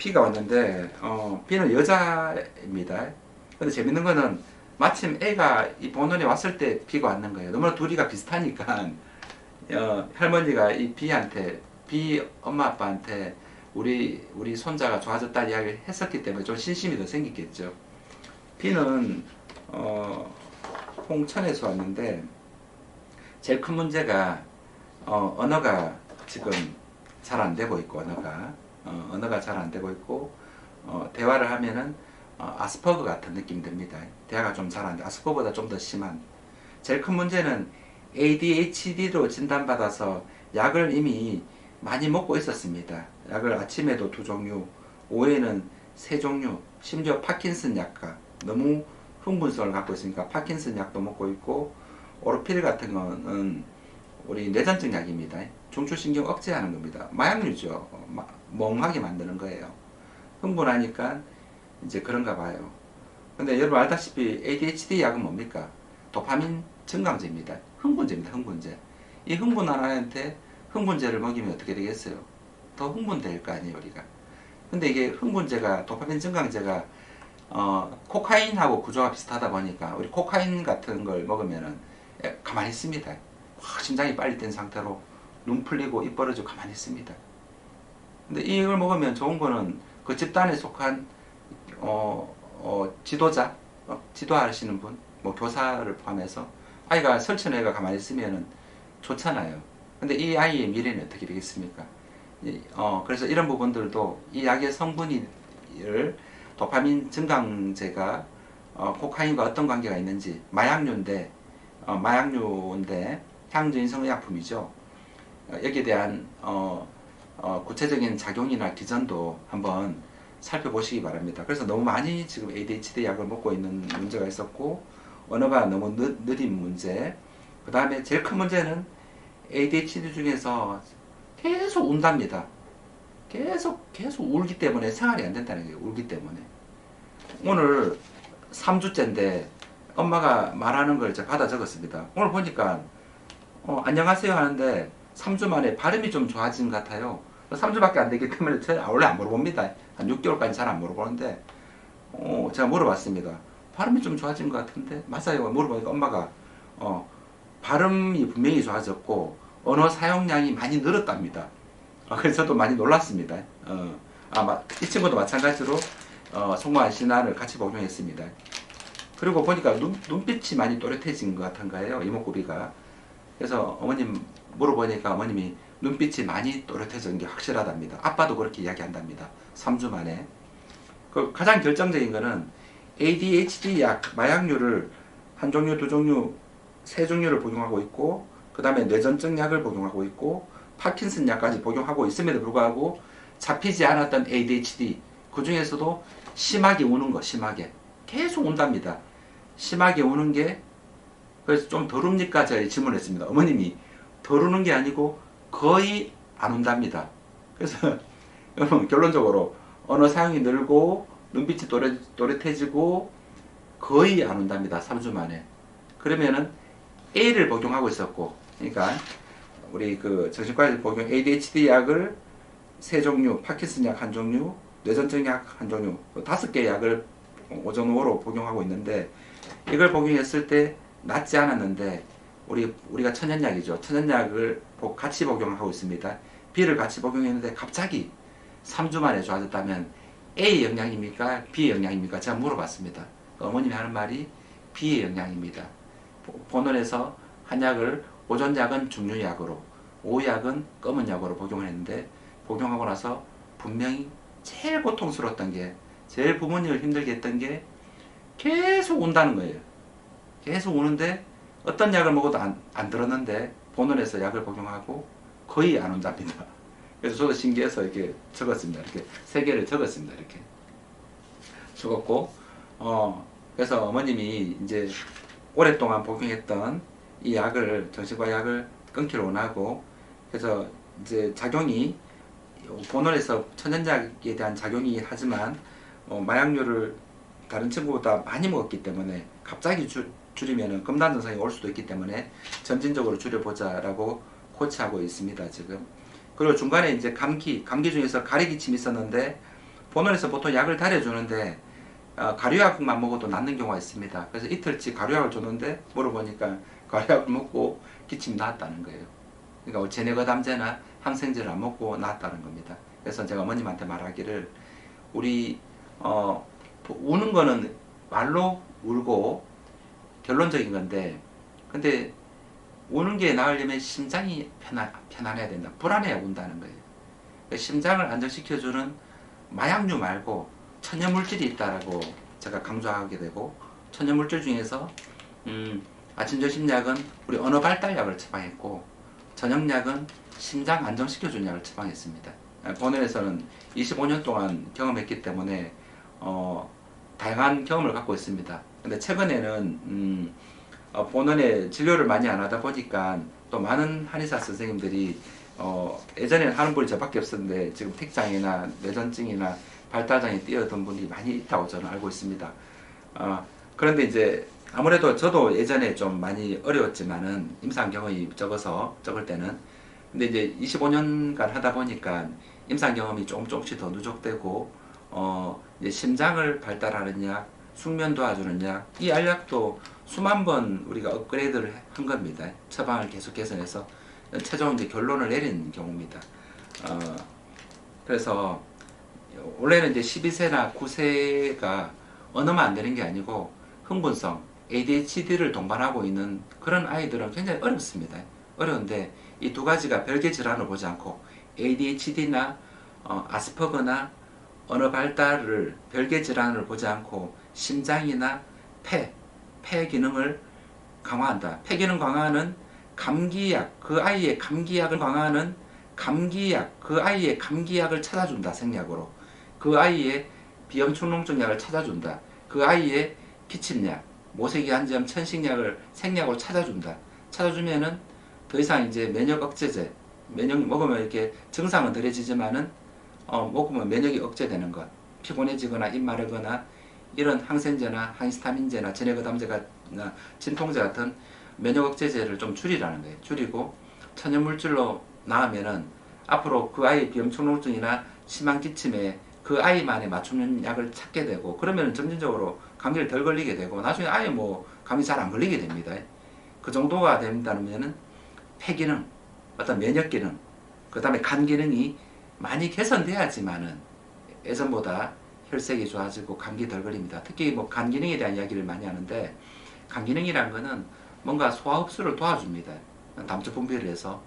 B가 왔는데 B는 여자입니다. 근데 재밌는 거는 마침 A가 이 본원에 왔을 때 B가 왔는 거예요. 너무나 둘이가 비슷하니까 할머니가 이 B한테 B 엄마 아빠한테 우리 손자가 좋아졌다 이야기를 했었기 때문에 좀 신심이 더 생겼겠죠. B는 홍천에서 왔는데 제일 큰 문제가 언어가 지금 잘 안 되고 있고 언어가 잘 안 되고 있고 대화를 하면은 아스퍼거 같은 느낌이 듭니다. 대화가 좀 잘 안 돼. 아스퍼거보다 좀 더 심한. 제일 큰 문제는 ADHD로 진단받아서 약을 이미 많이 먹고 있었습니다. 약을 아침에도 2종류, 오후에는 3종류, 심지어 파킨슨 약과 너무 흥분성을 갖고 있으니까 파킨슨 약도 먹고 있고 오로필 같은 거는 우리 뇌전증 약입니다. 중추신경 억제하는 겁니다. 마약류죠. 멍하게 만드는 거예요. 흥분하니까 이제 그런가 봐요. 근데 여러분 알다시피 ADHD 약은 뭡니까? 도파민 증강제입니다. 흥분제입니다. 흥분제. 이 흥분한 아이한테 흥분제를 먹이면 어떻게 되겠어요? 더 흥분될 거 아니에요, 우리가. 근데 이게 흥분제가 도파민 증강제가 코카인하고 구조가 비슷하다 보니까 우리 코카인 같은 걸 먹으면은 가만히 있습니다. 확 심장이 빨리 뛴 상태로 눈 풀리고 입 벌어지고 가만히 있습니다. 근데 이걸 먹으면 좋은 거는 그 집단에 속한 지도자, 지도하시는 분, 뭐 교사를 포함해서 아이가 설치는 애가 가만히 있으면은 좋잖아요. 근데 이 아이의 미래는 어떻게 되겠습니까? 그래서 이런 부분들도 이 약의 성분을 도파민 증강제가 코카인과 어떤 관계가 있는지 마약류인데 향정인성 의약품이죠. 여기에 대한 구체적인 작용이나 기전도 한번 살펴보시기 바랍니다. 그래서 너무 많이 지금 ADHD 약을 먹고 있는 문제가 있었고 언어가 너무 느린 문제, 그 다음에 제일 큰 문제는 ADHD 중에서 계속 운답니다. 계속 울기 때문에 생활이 안 된다는 거예요. 울기 때문에. 오늘 3주째인데 엄마가 말하는 걸 제가 받아 적었습니다. 오늘 보니까 안녕하세요 하는데 3주 만에 발음이 좀 좋아진 것 같아요. 3주밖에 안 되기 때문에 제가 원래 안 물어봅니다. 한 6개월까지 잘 안 물어보는데 제가 물어봤습니다. 발음이 좀 좋아진 것 같은데 맞아요. 물어보니까 엄마가 발음이 분명히 좋아졌고 언어 사용량이 많이 늘었답니다. 그래서 저도 많이 놀랐습니다. 이 친구도 마찬가지로 성공한 신안을 같이 복용했습니다. 그리고 보니까 눈빛이 많이 또렷해진 것 같은 거예요. 이목구비가. 그래서 어머님 물어보니까 어머님이 눈빛이 많이 또렷해진 게 확실하답니다. 아빠도 그렇게 이야기한답니다. 3주 만에. 그 가장 결정적인 거는 ADHD 약, 마약류를 한 종류, 2종류, 3종류를 복용하고 있고 그 다음에 뇌전증 약을 복용하고 있고 파킨슨 약까지 복용하고 있음에도 불구하고 잡히지 않았던 ADHD, 그 중에서도 심하게 우는 거, 심하게 계속 운답니다. 심하게 우는 게 그래서 좀 덜 웁니까? 제가 질문했습니다. 어머님이 덜 우는 게 아니고 거의 안 운답니다. 그래서 결론적으로 언어 사용이 늘고 눈빛이 또렷해지고 거의 안 운답니다. 3주 만에. 그러면은 A를 복용하고 있었고, 그러니까 우리 그 정신과에서 복용 ADHD 약을 3종류, 파킨슨 약 1종류, 뇌전증 약 1종류, 5개 약을 오전 오후로 복용하고 있는데 이걸 복용했을 때 낫지 않았는데 우리가 천연약이죠. 천연약을 같이 복용하고 있습니다. B를 같이 복용했는데 갑자기 3주 만에 좋아졌다면 A의 영향입니까? B의 영향입니까? 제가 물어봤습니다. 어머님이 하는 말이 B의 영향입니다. 본원에서 한 약을 오전 약은 중류약으로, 오후 약은 검은 약으로 복용을 했는데 복용하고 나서 분명히 제일 고통스러웠던 게, 제일 부모님을 힘들게 했던 게 계속 운다는 거예요. 계속 우는데 어떤 약을 먹어도 안 들었는데 본원에서 약을 복용하고 거의 안 운답니다. 그래서 저도 신기해서 이렇게 적었습니다. 이렇게 3개를 적었습니다. 이렇게 적었고 그래서 어머님이 이제 오랫동안 복용했던 이 약을, 정신과 약을 끊기를 원하고, 그래서 이제 작용이 본원에서 천연약에 대한 작용이 하지만 마약류를 다른 친구보다 많이 먹었기 때문에 갑자기 줄이면 금단 증상이 올 수도 있기 때문에 점진적으로 줄여보자라고 코치하고 있습니다. 지금. 그리고 중간에 이제 감기 중에서 가래기침이 있었는데 본원에서 보통 약을 달여주는데 가류약만 먹어도 낫는 경우가 있습니다. 그래서 이틀치 가류약을 줬는데 물어보니까 가류약을 먹고 기침이 나았다는 거예요. 그러니까 제네거담제나 항생제를 안 먹고 나았다는 겁니다. 그래서 제가 어머님한테 말하기를 우리 우는 거는 말로 울고 결론적인 건데, 근데 우는 게 나으려면 심장이 편안해야 된다. 불안해야 운다는 거예요. 그러니까 심장을 안정시켜주는 마약류 말고 천연물질이 있다라고 제가 강조하게 되고, 천연물질 중에서 아침 저심약은 우리 언어발달약을 처방했고, 저녁약은 심장 안정시켜주는 약을 처방했습니다. 본원에서는 25년 동안 경험했기 때문에 다양한 경험을 갖고 있습니다. 근데 최근에는 본원에 진료를 많이 안 하다 보니까 또 많은 한의사 선생님들이 예전에는 하는 분이 저밖에 없었는데 지금 택장이나 뇌전증이나 발달장애 뛰어든 분이 많이 있다고 저는 알고 있습니다. 그런데 이제 아무래도 저도 예전에 좀 많이 어려웠지만은 임상 경험이 적을 때는, 근데 이제 25년간 하다 보니까 임상 경험이 조금씩 더 누적되고 이제 심장을 발달하는 약, 숙면 도와주는 약, 이 알약도 수만 번 우리가 업그레이드를 한 겁니다. 처방을 계속 개선해서 최종 이제 결론을 내린 경우입니다. 그래서 원래는 이제 12세나 9세가 언어만 안 되는 게 아니고 흥분성, ADHD를 동반하고 있는 그런 아이들은 굉장히 어렵습니다. 어려운데 이 두 가지가 별개 질환을 보지 않고 ADHD나 아스퍼거나 언어 발달을 별개 질환을 보지 않고 심장이나 폐 기능을 강화한다. 폐 기능 강화는 감기약, 그 아이의 감기약을 강화하는 감기약, 그 아이의 감기약을 찾아준다. 생약으로. 그 아이의 비염축농증 약을 찾아준다. 그 아이의 기침약, 모세기한점 천식약을 생약으로 찾아준다. 찾아주면은 더 이상 이제 면역 억제제, 면역 먹으면 이렇게 증상은 덜해지지만은 먹으면 면역이 억제되는 것, 피곤해지거나 입 마르거나 이런 항생제나 항히스타민제나 제네거담제나 진통제 같은 면역 억제제를 좀 줄이라는 거예요. 줄이고 천연물질로 나으면은 앞으로 그 아이의 비염축농증이나 심한 기침에 그 아이만의 맞춤 약을 찾게 되고, 그러면 점진적으로 감기를 덜 걸리게 되고 나중에 아예 뭐 감기 잘 안 걸리게 됩니다. 그 정도가 된다면은 폐기능, 어떤 면역기능, 그 다음에 간 기능이 많이 개선돼야지만은 예전보다 혈색이 좋아지고 감기 덜 걸립니다. 특히 뭐 간 기능에 대한 이야기를 많이 하는데, 간 기능이란 거는 뭔가 소화 흡수를 도와줍니다. 담즙 분비를 해서.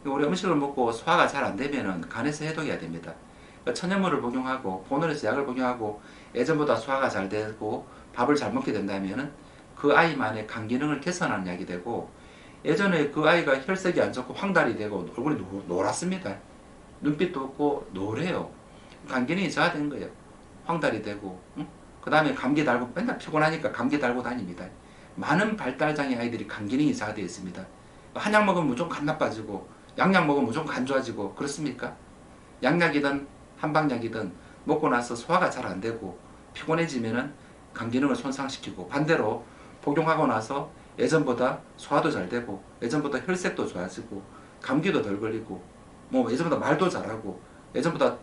우리 음식을 먹고 소화가 잘 안 되면은 간에서 해독해야 됩니다. 천연물을 복용하고 본원에서 약을 복용하고 예전보다 소화가 잘 되고 밥을 잘 먹게 된다면은 그 아이만의 간 기능을 개선하는 약이 되고, 예전에 그 아이가 혈색이 안 좋고 황달이 되고 얼굴이 노랗습니다. 눈빛도 없고 노래요. 간 기능이 저하된 거예요. 황달이 되고, 그 다음에 감기 달고 맨날 피곤하니까 감기 달고 다닙니다. 많은 발달장애 아이들이 간 기능이 저하되어 있습니다. 한약 먹으면 무조건 간 나빠지고 양약 먹으면 무조건 간 좋아지고 그렇습니까? 양약이든 한방약이든 먹고 나서 소화가 잘 안 되고 피곤해지면은 간 기능을 손상시키고, 반대로 복용하고 나서 예전보다 소화도 잘 되고 예전보다 혈색도 좋아지고 감기도 덜 걸리고 뭐 예전보다 말도 잘하고 예전보다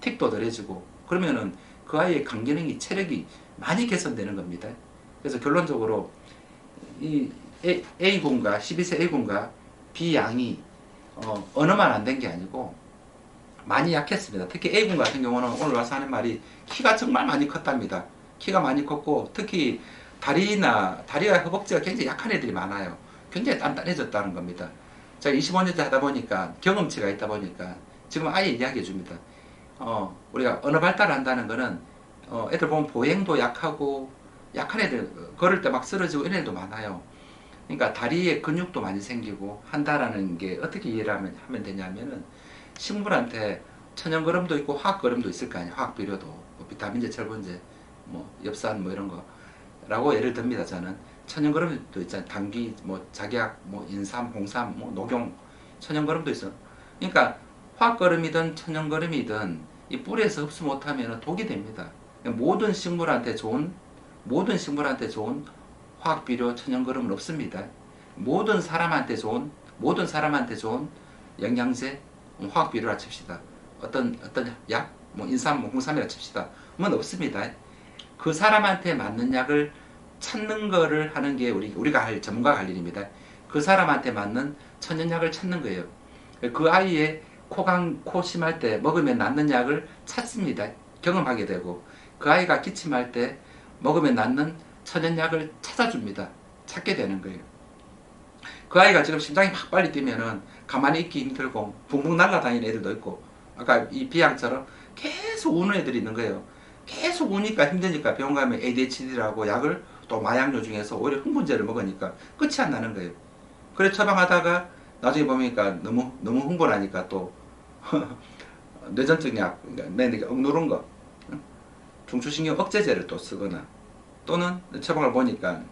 틱도 덜해지고, 그러면은 그 아이의 간 기능이 체력이 많이 개선되는 겁니다. 그래서 결론적으로 이 A군과 12세 A군과 B양이 언어만 안 된 게 아니고 많이 약했습니다. 특히 A군 같은 경우는 오늘 와서 하는 말이 키가 정말 많이 컸답니다. 키가 많이 컸고 특히 다리와 허벅지가 굉장히 약한 애들이 많아요. 굉장히 단단해졌다는 겁니다. 제가 25년째 하다 보니까 경험치가 있다 보니까 지금 아예 이야기해 줍니다. 우리가 언어 발달을 한다는 거는 애들 보면 보행도 약하고 약한 애들 걸을 때 막 쓰러지고 이런 애도 많아요. 그러니까 다리에 근육도 많이 생기고 한다라는 게 어떻게 이해를 하면 되냐면은 식물한테 천연거름도 있고 화학거름도 있을 거 아니에요. 화학비료도 뭐 비타민제, 철분제, 뭐 엽산 뭐 이런 거라고 예를 듭니다. 저는 천연거름도 있잖아요. 당귀, 뭐 작약, 뭐 인삼, 홍삼, 뭐 녹용, 천연거름도 있어. 그러니까 화학거름이든 천연거름이든 이 뿌리에서 흡수 못하면 독이 됩니다. 모든 식물한테 좋은 화학비료, 천연거름은 없습니다. 모든 사람한테 좋은 영양제, 화학비료라 칩시다. 어떤 약, 뭐 인삼, 뭐 홍삼이라 칩시다. 뭐 없습니다. 그 사람한테 맞는 약을 찾는 거를 하는 게 우리가 할 전문가가 할 일입니다. 그 사람한테 맞는 천연약을 찾는 거예요. 그 아이의 코 심할 때 먹으면 낫는 약을 찾습니다. 경험하게 되고 그 아이가 기침할 때 먹으면 낫는 천연약을 찾아줍니다. 찾게 되는 거예요. 그 아이가 지금 심장이 막 빨리 뛰면은 가만히 있기 힘들고 붕붕 날아다니는 애들도 있고 아까 이 비양처럼 계속 우는 애들이 있는 거예요. 계속 우니까 힘드니까 병원 가면 ADHD라고 약을 또 마약류 중에서 오히려 흥분제를 먹으니까 끝이 안 나는 거예요. 그래 처방하다가 나중에 보니까 너무 흥분하니까 또 뇌전증 약, 그러니까 억누른 거, 중추신경 억제제를 또 쓰거나 또는 처방을 보니까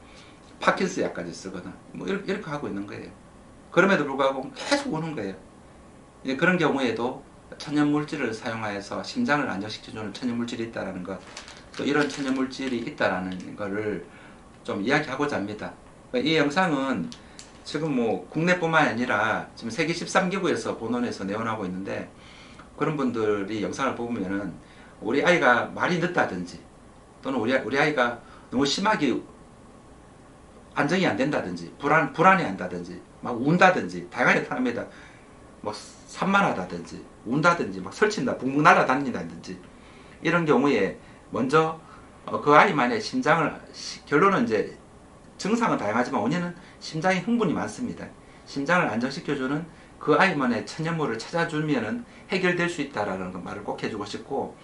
파킨스 약까지 쓰거나 뭐 이렇게 하고 있는 거예요. 그럼에도 불구하고 계속 우는 거예요. 이제 그런 경우에도 천연물질을 사용하여서 심장을 안정시켜주는 천연물질이 있다는 것, 또 이런 천연물질이 있다는 것을 좀 이야기하고자 합니다. 이 영상은 지금 뭐 국내뿐만 아니라 지금 세계 13개국에서 본원에서 내원하고 있는데 그런 분들이 영상을 보면은 우리 아이가 말이 늦다든지 또는 우리 아이가 너무 심하게 안정이 안 된다든지 불안해 한다든지 막 운다든지 다양하게 나타납니다. 뭐 산만하다든지 운다든지 막 설친다 붕붕 날아다닌다든지 이런 경우에 먼저 그 아이만의 결론은 이제 증상은 다양하지만 원인은 심장의 흥분이 많습니다. 심장을 안정시켜주는 그 아이만의 천연물을 찾아주면 해결될 수 있다라는 말을 꼭 해주고 싶고,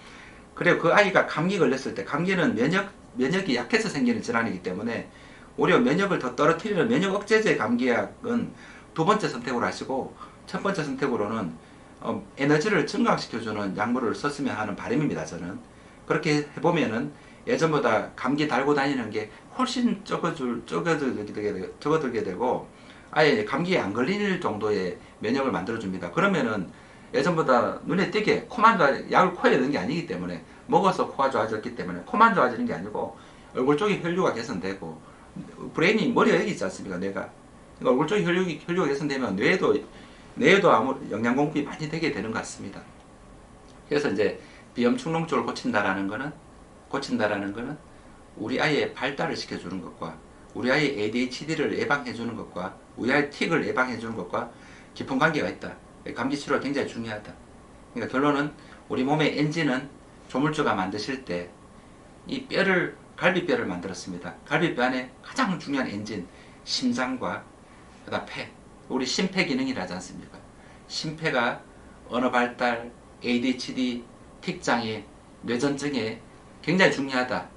그리고 그 아이가 감기 걸렸을 때, 감기는 면역이 약해서 생기는 질환이기 때문에 오히려 면역을 더 떨어뜨리는 면역 억제제 감기약은 두 번째 선택으로 하시고 첫 번째 선택으로는 에너지를 증강시켜주는 약물을 썼으면 하는 바람입니다. 저는 그렇게 해보면은 예전보다 감기 달고 다니는 게 훨씬 적어들게 되고 아예 감기에 안 걸릴 정도의 면역을 만들어줍니다. 그러면은 예전보다 눈에 띄게 약을 코에 넣는 게 아니기 때문에 먹어서 코가 좋아졌기 때문에 코만 좋아지는 게 아니고 얼굴 쪽에 혈류가 개선되고 브레인이 머리가 여기 있지 않습니까? 뇌가. 그러니까 얼굴 쪽에 혈류가 개선되면 뇌에도 아무 영양 공급이 많이 되게 되는 것 같습니다. 그래서 이제 비염축농 쪽을 고친다라는 거는 우리 아이의 발달을 시켜주는 것과 우리 아이의 ADHD를 예방해주는 것과 우리 아이의 틱을 예방해주는 것과 깊은 관계가 있다. 감기 치료가 굉장히 중요하다. 그러니까 결론은 우리 몸의 엔진은 조물주가 만드실 때 이 갈비뼈를 만들었습니다. 갈비뼈 안에 가장 중요한 엔진, 심장과 그다음 폐, 우리 심폐 기능이라 하지 않습니까? 심폐가 언어 발달, ADHD, 틱장애, 뇌전증에 굉장히 중요하다.